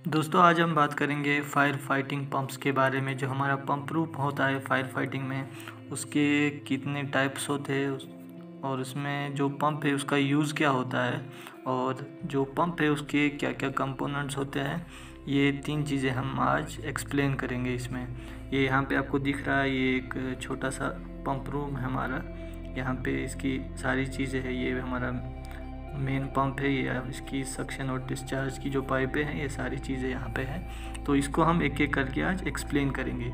दोस्तों आज हम बात करेंगे फायर फाइटिंग पंप्स के बारे में। जो हमारा पंप प्रूफ होता है फायर फाइटिंग में, उसके कितने टाइप्स होते हैं और उसमें जो पंप है उसका यूज़ क्या होता है और जो पंप है उसके क्या क्या कंपोनेंट्स होते हैं, ये 3 चीज़ें हम आज एक्सप्लेन करेंगे इसमें। ये यहाँ पे आपको दिख रहा है, ये एक छोटा सा पंप रूम है हमारा। यहाँ पे इसकी सारी चीज़ें हैं। ये हमारा मेन पंप है, ये इसकी सक्शन और डिस्चार्ज की जो पाइपें हैं, ये सारी चीज़ें यहाँ पे हैं। तो इसको हम एक एक करके आज एक्सप्लेन करेंगे।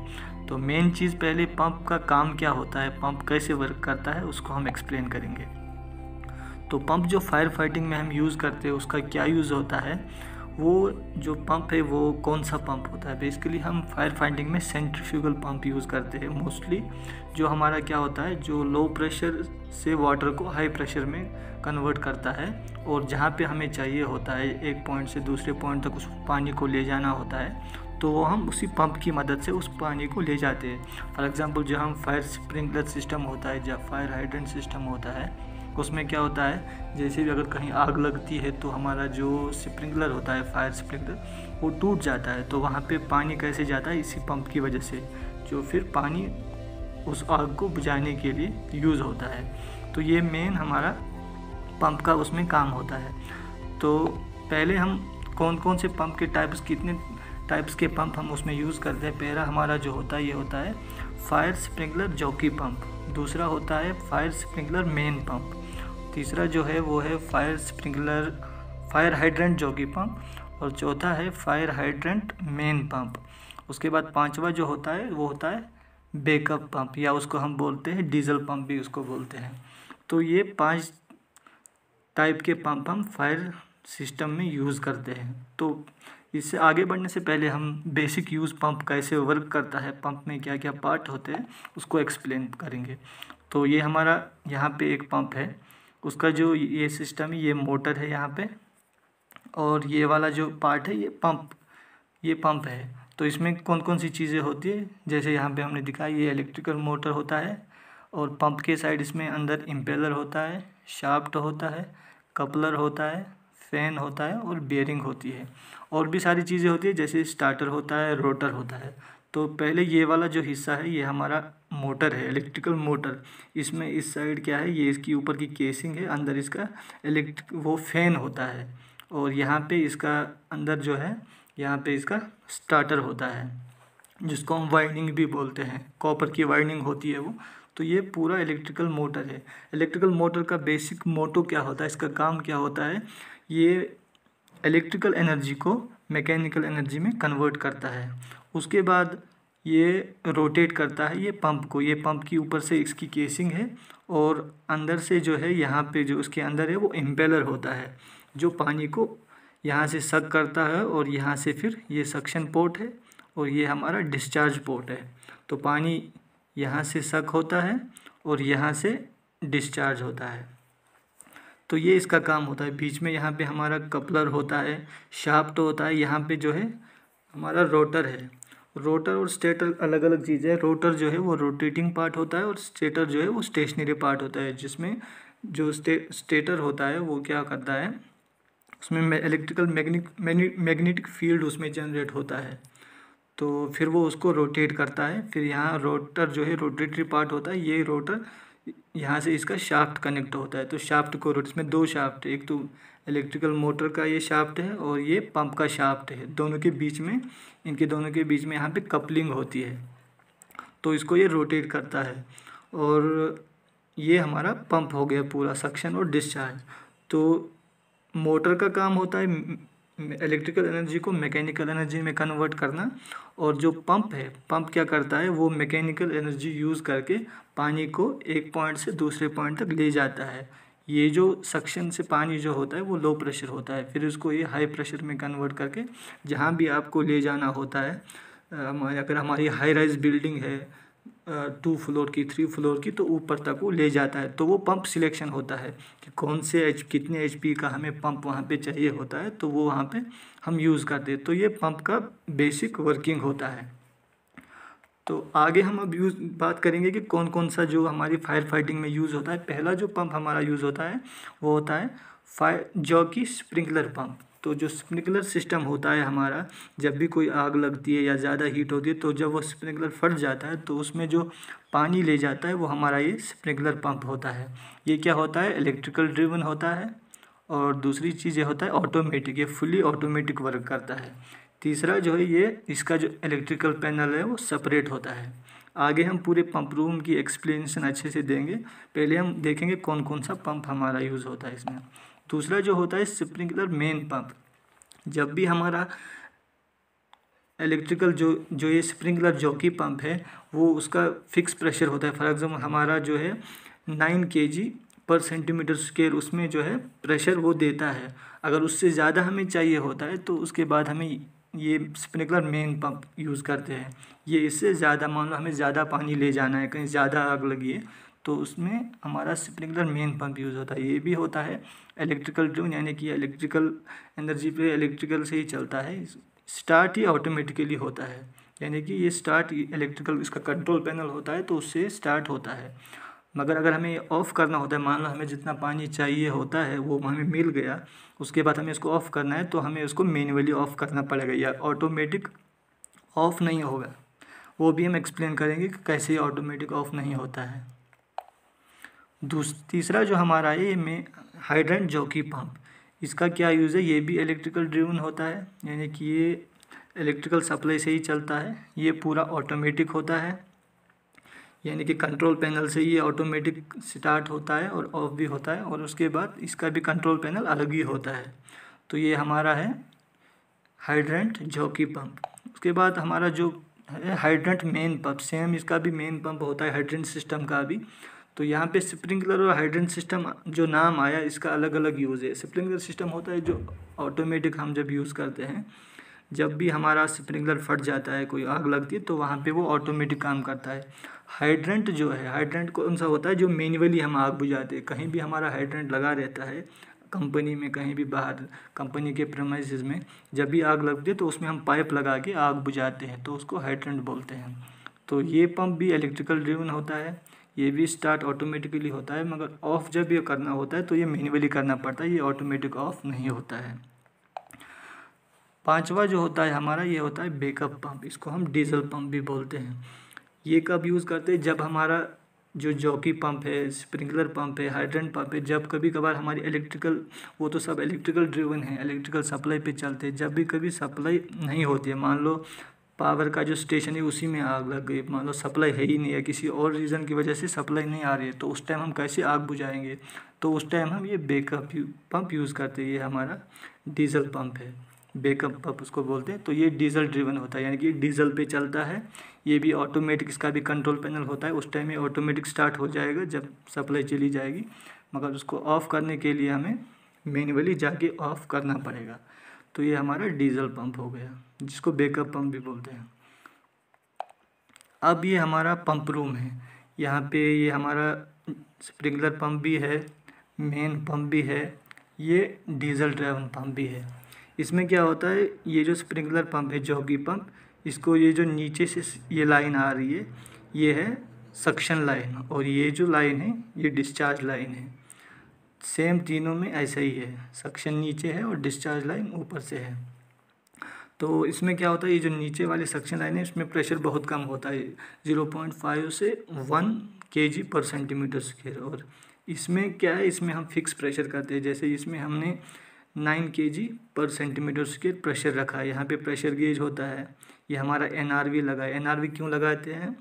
तो मेन चीज़ पहले पंप का काम क्या होता है, पंप कैसे वर्क करता है, उसको हम एक्सप्लेन करेंगे। तो पंप जो फायर फाइटिंग में हम यूज़ करते हैं उसका क्या यूज़ होता है, वो जो पंप है वो कौन सा पंप होता है। बेसिकली हम फायर फाइटिंग में सेंट्रीफ्यूगल पंप यूज़ करते हैं मोस्टली। जो हमारा क्या होता है, जो लो प्रेशर से वाटर को हाई प्रेशर में कन्वर्ट करता है और जहाँ पे हमें चाहिए होता है एक पॉइंट से दूसरे पॉइंट तक उस पानी को ले जाना होता है, तो वो हम उसी पंप की मदद से उस पानी को ले जाते हैं। फॉर एग्ज़ाम्पल जो हम फायर स्प्रिंकलर सिस्टम होता है या फायर हाइड्रेंट सिस्टम होता है, उसमें क्या होता है, जैसे भी अगर कहीं आग लगती है तो हमारा जो स्प्रिंकलर होता है फायर स्प्रिंकलर, वो टूट जाता है। तो वहाँ पे पानी कैसे जाता है, इसी पंप की वजह से, जो फिर पानी उस आग को बुझाने के लिए यूज़ होता है। तो ये मेन हमारा पंप का उसमें काम होता है। तो पहले हम कौन कौन से पंप के टाइप्स, कितने टाइप्स के पंप हम उसमें यूज़ करते हैं। पहला हमारा जो होता है ये होता है फायर स्प्रिंकलर जॉकी पंप। दूसरा होता है फायर स्प्रिंकलर मेन पंप। तीसरा जो है वो है फायर हाइड्रेंट जॉकी पंप। और चौथा है फायर हाइड्रेंट मेन पंप। उसके बाद पांचवा जो होता है वो होता है बैकअप पंप, या उसको हम बोलते हैं डीजल पंप भी उसको बोलते हैं। तो ये 5 टाइप के पंप हम फायर सिस्टम में यूज़ करते हैं। तो इससे आगे बढ़ने से पहले हम बेसिक यूज़ पंप कैसे वर्क करता है, पंप में क्या क्या पार्ट होते हैं, उसको एक्सप्लेन करेंगे। तो ये हमारा यहाँ पे एक पंप है, उसका जो ये सिस्टम है, ये मोटर है यहाँ पे, और ये वाला जो पार्ट है ये पंप है। तो इसमें कौन कौन सी चीज़ें होती है, जैसे यहाँ पे हमने दिखाया, ये इलेक्ट्रिकल मोटर होता है और पंप के साइड इसमें अंदर इम्पेलर होता है, शाफ्ट होता है, कपलर होता है, फैन होता है और बेयरिंग होती है। और भी सारी चीज़ें होती है, जैसे स्टार्टर होता है, रोटर होता है। तो पहले ये वाला जो हिस्सा है ये हमारा मोटर है, इलेक्ट्रिकल मोटर। इसमें इस साइड क्या है, ये इसकी ऊपर की केसिंग है, अंदर इसका वो फैन होता है। और यहाँ पे इसका अंदर जो है, यहाँ पे इसका स्टार्टर होता है, जिसको हम वाइंडिंग भी बोलते हैं, कॉपर की वाइंडिंग होती है वो। तो ये पूरा इलेक्ट्रिकल मोटर है। इलेक्ट्रिकल मोटर का बेसिक मोटो क्या होता है, इसका काम क्या होता है, ये इलेक्ट्रिकल एनर्जी को मैकेनिकल एनर्जी में कन्वर्ट करता है। उसके बाद ये रोटेट करता है ये पंप को। ये पंप की ऊपर से इसकी केसिंग है और अंदर से जो है यहाँ पे जो उसके अंदर है वो इम्पेलर होता है, जो पानी को यहाँ से सक करता है। और यहाँ से फिर ये सक्शन पोर्ट है और ये हमारा डिस्चार्ज पोर्ट है। तो पानी यहाँ से सक होता है और यहाँ से डिस्चार्ज होता है। तो ये इसका काम होता है। बीच में यहाँ पे हमारा कपलर होता है, शाफ्ट होता है, यहाँ पे जो है हमारा रोटर है। रोटर और स्टेटर अलग अलग चीज़ें हैं। रोटर जो है वो रोटेटिंग पार्ट होता है और स्टेटर जो है वो स्टेशनरी पार्ट होता है, जिसमें जो स्टेटर होता है वो क्या करता है, उसमें इलेक्ट्रिकल मैग्नेटिक फील्ड उसमें जनरेट होता है, तो फिर वो उसको रोटेट करता है। फिर यहाँ रोटर जो है रोटेटरी पार्ट होता है। ये रोटर यहाँ से इसका शाफ्ट कनेक्ट होता है, तो शाफ्ट को इसमें 2 शाफ्ट है, एक तो इलेक्ट्रिकल मोटर का ये शाफ्ट है और ये पंप का शाफ्ट है। दोनों के बीच में, इनके दोनों के बीच में यहाँ पे कपलिंग होती है, तो इसको ये रोटेट करता है। और ये हमारा पंप हो गया पूरा, सक्शन और डिस्चार्ज। तो मोटर का काम होता है इलेक्ट्रिकल एनर्जी को मैकेनिकल एनर्जी में कन्वर्ट करना, और जो पंप है, पंप क्या करता है, वो मैकेनिकल एनर्जी यूज़ करके पानी को एक पॉइंट से दूसरे पॉइंट तक ले जाता है। ये जो सक्शन से पानी जो होता है वो लो प्रेशर होता है, फिर उसको ये हाई प्रेशर में कन्वर्ट करके जहाँ भी आपको ले जाना होता है, अगर हमारी हाई राइज बिल्डिंग है 2 फ्लोर की, 3 फ्लोर की, तो ऊपर तक वो ले जाता है। तो वो पंप सिलेक्शन होता है कि कौन से कितने HP का हमें पंप वहाँ पे चाहिए होता है, तो वो वहाँ पे हम यूज़ करते हैं। तो ये पंप का बेसिक वर्किंग होता है। तो आगे हम अब बात करेंगे कि कौन कौन सा जो हमारी फायर फाइटिंग में यूज़ होता है। पहला जो पंप हमारा यूज़ होता है वो होता है जॉकी स्प्रिंकलर पंप। तो जो स्प्रिंकलर सिस्टम होता है हमारा, जब भी कोई आग लगती है या ज़्यादा हीट होती है तो जब वो स्प्रिंकलर फट जाता है तो उसमें जो पानी ले जाता है वो हमारा ये स्प्रिंकलर पंप होता है। ये क्या होता है, इलेक्ट्रिकल ड्रिवन होता है। और दूसरी चीज़ ये होता है ऑटोमेटिक, ये फुली ऑटोमेटिक वर्क करता है। तीसरा जो है ये इसका जो इलेक्ट्रिकल पैनल है वो सेपरेट होता है। आगे हम पूरे पंप रूम की एक्सप्लेनेशन अच्छे से देंगे, पहले हम देखेंगे कौन कौन सा पंप हमारा यूज़ होता है इसमें। दूसरा जो होता है स्प्रिंकलर मेन पंप। जब भी हमारा इलेक्ट्रिकल जो ये स्प्रिंकलर जॉकी पंप है वो उसका फिक्स प्रेशर होता है। फॉर एग्जाम्पल हमारा जो है 9 kg/cm², उसमें जो है प्रेशर वो देता है। अगर उससे ज़्यादा हमें चाहिए होता है तो उसके बाद हमें ये स्प्रिंकलर मेन पंप यूज़ करते हैं। ये इससे ज़्यादा, मान लो हमें ज़्यादा पानी ले जाना है, कहीं ज़्यादा आग लगी है तो उसमें हमारा स्प्रिंकलर मेन पंप यूज़ होता है। ये भी होता है इलेक्ट्रिकल ड्रिवन, यानी कि इलेक्ट्रिकल एनर्जी पे इलेक्ट्रिकल से ही चलता है। स्टार्ट ही ऑटोमेटिकली होता है, यानी कि ये स्टार्ट इलेक्ट्रिकल, इसका कंट्रोल पैनल होता है तो उससे स्टार्ट होता है। मगर अगर हमें ऑफ़ करना होता है, मान लो हमें जितना पानी चाहिए होता है वो हमें मिल गया, उसके बाद हमें इसको ऑफ़ करना है तो हमें उसको मैन्युअली ऑफ़ करना पड़ेगा, या ऑटोमेटिक ऑफ़ नहीं होगा। वो भी हम एक्सप्लेन करेंगे कि कैसे ऑटोमेटिक ऑफ़ नहीं होता है। तीसरा जो हमारा है ये हाइड्रेंट जॉकी पंप। इसका क्या यूज़ है, ये भी इलेक्ट्रिकल ड्रिवन होता है, यानी कि ये इलेक्ट्रिकल सप्लाई से ही चलता है। ये पूरा ऑटोमेटिक होता है, यानी कि कंट्रोल पैनल से ये ऑटोमेटिक स्टार्ट होता है और ऑफ भी होता है, और उसके बाद इसका भी कंट्रोल पैनल अलग ही होता है। तो ये हमारा है हाइड्रेंट जॉकी पंप। उसके बाद हमारा जो है हाइड्रेंट मेन पंप, सेम इसका भी मेन पंप होता है हाइड्रेंट सिस्टम का भी। तो यहाँ पे स्प्रिंकलर और हाइड्रेंट सिस्टम जो नाम आया इसका अलग अलग यूज़ है। स्प्रिंकलर सिस्टम होता है जो ऑटोमेटिक हम जब यूज़ करते हैं, जब भी हमारा स्प्रिंकलर फट जाता है, कोई आग लगती है तो वहाँ पे वो ऑटोमेटिक काम करता है। हाइड्रेंट जो है, हाइड्रेंट कौन सा होता है, जो मैन्युअली हम आग बुझाते हैं। कहीं भी हमारा हाइड्रेंट लगा रहता है कंपनी में, कहीं भी बाहर कंपनी के प्रेमाइसेस में, जब भी आग लगती है तो उसमें हम पाइप लगा के आग बुझाते हैं, तो उसको हाइड्रेंट बोलते हैं। तो ये पंप भी इलेक्ट्रिकल ड्रिवन होता है, ये भी स्टार्ट ऑटोमेटिकली होता है, मगर ऑफ़ जब ये करना होता है तो ये मैन्युअली करना पड़ता है, ये ऑटोमेटिक ऑफ नहीं होता है। पांचवा जो होता है हमारा, ये होता है बैकअप पंप। इसको हम डीजल पंप भी बोलते हैं। ये कब यूज़ करते हैं, जब हमारा जो जॉकी पंप है, स्प्रिंकलर पंप है, हाइड्रेंट पंप है, जब कभी कभार हमारी इलेक्ट्रिकल, वो तो सब इलेक्ट्रिकल ड्रिवन है, इलेक्ट्रिकल सप्लाई पे चलते हैं। जब भी कभी सप्लाई नहीं होती है, मान लो पावर का जो स्टेशन है उसी में आग लग गई, मान लो सप्लाई है ही नहीं है, किसी और रीज़न की वजह से सप्लाई नहीं आ रही है, तो उस टाइम हम कैसे आग बुझाएंगे, तो उस टाइम हम ये बैकअप पंप यूज़ करते हैं। ये हमारा डीजल पंप है, बैकअप पंप उसको बोलते हैं। तो ये डीजल ड्रिवन होता है, यानी कि डीजल पे चलता है। ये भी ऑटोमेटिक, इसका भी कंट्रोल पैनल होता है, उस टाइम ये ऑटोमेटिक स्टार्ट हो जाएगा जब सप्लाई चली जाएगी, मगर उसको ऑफ़ करने के लिए हमें मैन्युअली जाके ऑफ़ करना पड़ेगा। तो ये हमारा डीजल पंप हो गया, जिसको बैकअप पंप भी बोलते हैं। अब ये हमारा पंप रूम है। यहाँ पे ये हमारा स्प्रिंकलर पंप भी है, मेन पंप भी है, ये डीजल ड्राइवन पंप भी है। इसमें क्या होता है, ये जो स्प्रिंकलर पंप है, जॉकी पंप, इसको ये जो नीचे से ये लाइन आ रही है, ये है सक्शन लाइन, और ये जो लाइन है ये डिस्चार्ज लाइन है। सेम तीनों में ऐसा ही है, सक्शन नीचे है और डिस्चार्ज लाइन ऊपर से है। तो इसमें क्या होता है, ये जो नीचे वाली सक्शन लाइन है इसमें प्रेशर बहुत कम होता है, 0.5 से 1 kg/cm²। और इसमें क्या है, इसमें हम फिक्स प्रेशर करते हैं। जैसे इसमें हमने 9 kg/cm² प्रेशर रखा है। यहाँ पे प्रेशर गेज होता है, ये हमारा NRV लगा है। NRV क्यों लगाते हैं,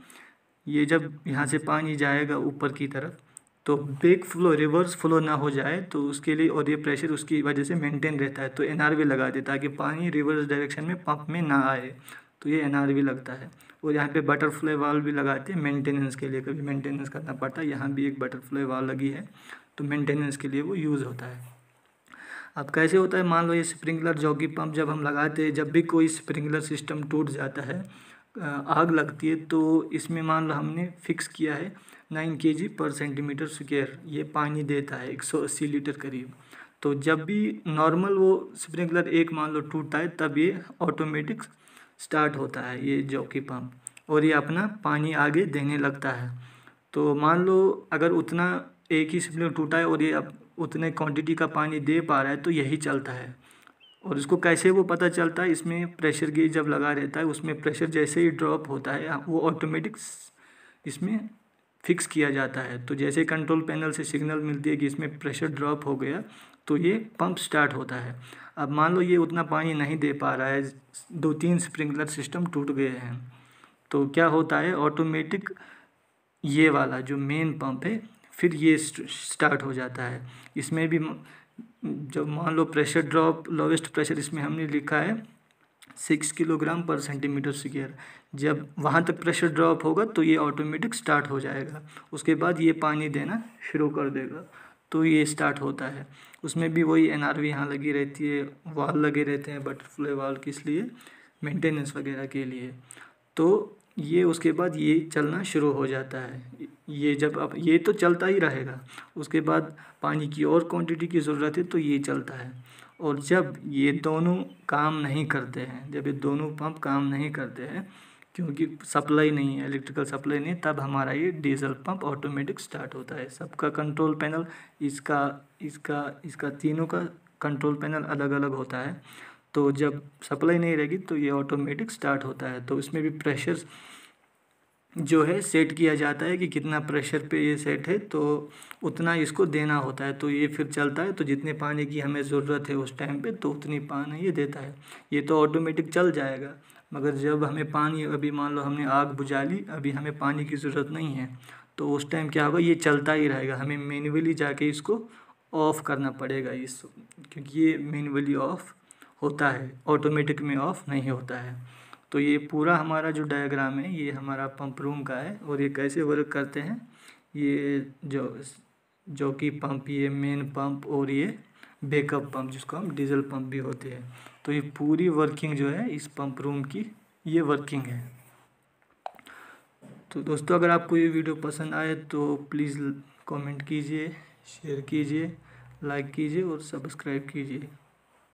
ये जब यहाँ से पानी जाएगा ऊपर की तरफ तो बैक फ्लो, रिवर्स फ्लो ना हो जाए, तो उसके लिए, और ये प्रेशर उसकी वजह से मेंटेन रहता है, तो NRV लगा देता है ताकि पानी रिवर्स डायरेक्शन में पंप में ना आए, तो ये NRV लगता है। और यहाँ पे बटरफ्लाई वाल्व भी लगाते हैं मेंटेनेंस के लिए, कभी मेंटेनेंस करना पड़ता है, यहाँ भी एक बटरफ्लाई वाल्व लगी है, तो मेंटेनेंस के लिए वो यूज़ होता है। अब कैसे होता है, मान लो ये स्प्रिंकलर जॉकी पंप जब हम लगाते हैं, जब भी कोई स्प्रिंकलर सिस्टम टूट जाता है, आग लगती है, तो इसमें मान लो हमने फिक्स किया है 9 kg/cm², ये पानी देता है 180 लीटर करीब। तो जब भी नॉर्मल वो स्प्रिंकलर एक मान लो टूटता है, तब ये ऑटोमेटिक स्टार्ट होता है ये जॉकी पंप, और ये अपना पानी आगे देने लगता है। तो मान लो अगर उतना एक ही स्प्रिंकलर टूटा है और ये अब उतने क्वांटिटी का पानी दे पा रहा है तो यही चलता है। और इसको कैसे वो पता चलता है, इसमें प्रेशर गेज जब लगा रहता है उसमें प्रेशर जैसे ही ड्रॉप होता है वो ऑटोमेटिक इसमें फिक्स किया जाता है। तो जैसे कंट्रोल पैनल से सिग्नल मिलती है कि इसमें प्रेशर ड्रॉप हो गया तो ये पंप स्टार्ट होता है। अब मान लो ये उतना पानी नहीं दे पा रहा है, 2-3 स्प्रिंकलर सिस्टम टूट गए हैं, तो क्या होता है ऑटोमेटिक ये वाला जो मेन पंप है फिर ये स्टार्ट हो जाता है। इसमें भी जब मान low pressure drop, lowest pressure इसमें हमने लिखा है 6 किलोग्राम पर सेंटीमीटर स्क्वायर। जब वहाँ तक प्रेशर ड्रॉप होगा तो ये ऑटोमेटिक स्टार्ट हो जाएगा, उसके बाद ये पानी देना शुरू कर देगा, तो ये स्टार्ट होता है। उसमें भी वही NRV यहाँ लगी रहती है, वाल लगे रहते हैं बटरफ्लाई वाल, किस लिए, मेंटेनेंस वगैरह के लिए। तो ये उसके बाद ये चलना शुरू हो जाता है। ये जब अब ये तो चलता ही रहेगा, उसके बाद पानी की और क्वांटिटी की ज़रूरत है तो ये चलता है। और जब ये दोनों काम नहीं करते हैं, जब ये दोनों पंप काम नहीं करते हैं क्योंकि सप्लाई नहीं है, इलेक्ट्रिकल सप्लाई नहीं, तब हमारा ये डीजल पंप ऑटोमेटिक स्टार्ट होता है। सबका कंट्रोल पैनल, इसका तीनों का कंट्रोल पैनल अलग अलग होता है। तो जब सप्लाई नहीं रहेगी तो ये ऑटोमेटिक स्टार्ट होता है। तो इसमें भी प्रेशर जो है सेट किया जाता है कि कितना प्रेशर पे ये सेट है तो उतना इसको देना होता है, तो ये फिर चलता है। तो जितने पानी की हमें ज़रूरत है उस टाइम पे तो उतनी पानी ये देता है। ये तो ऑटोमेटिक चल जाएगा, मगर जब हमें पानी, अभी मान लो हमने आग बुझा ली, अभी हमें पानी की ज़रूरत नहीं है, तो उस टाइम क्या होगा, ये चलता ही रहेगा। हमें मैन्युअली जाके इसको ऑफ़ करना पड़ेगा क्योंकि ये मैन्युअली ऑफ़ होता है, ऑटोमेटिक में ऑफ़ नहीं होता है। तो ये पूरा हमारा जो डायग्राम है ये हमारा पंप रूम का है। और ये कैसे वर्क करते हैं, ये जो कि पंप, ये मेन पंप और ये बैकअप पंप जिसको हम डीजल पंप भी होते हैं, तो ये पूरी वर्किंग जो है इस पंप रूम की ये वर्किंग है। तो दोस्तों अगर आपको ये वीडियो पसंद आए तो प्लीज़ कमेंट कीजिए, शेयर कीजिए, लाइक कीजिए और सब्सक्राइब कीजिए।